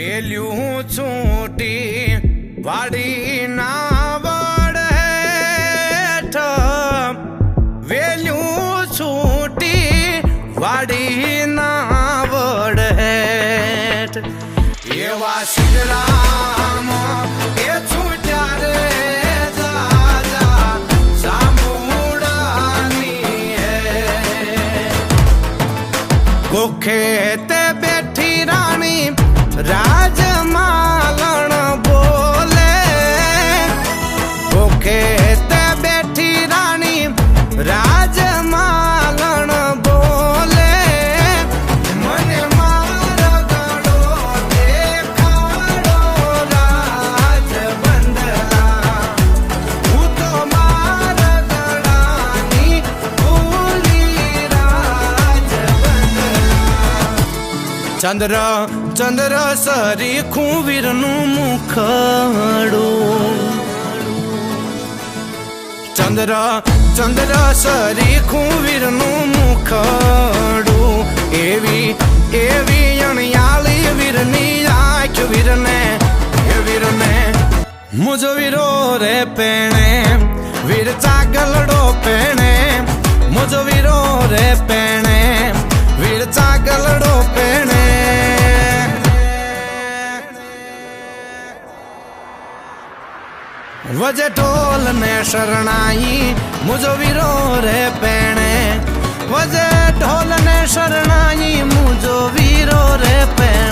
Value છૂટી વાડી ના વડ હેઠ, વેલ્યું છૂટી વાડી ના વડ હેઠ, એવા સિદ્ધરામ એ છૂટ્યા રે કોખે તે બેઠી રાણી રાજમાલણ બોલે, કોખે તે બેઠી રાણી રાજમાલણ બોલે, મને મારગડો દેખાડો રાજ બંદલા, હું તો મારગડાની ભૂલી રાજ ચંદ્ર ચંદ્ર સરીખું વીરનું મુખડું, ચંદ્ર ચંદ્ર સરીખું વીરનું મુખડું, એવી એવી અણિયાળી વીરની આંખ વીરને એ વીરને મુજો વીરો રે પેણે વીર ચાગલડો પેણે, મુજો વીરો રે પેણે વીર ચાગલડો પેણે, વજે ઢોલ ને શરણાઈ મુજો વીરો રે પેણે, વજે ઢોલ ને શરણાઈ મુજો વીરો રે પેણે।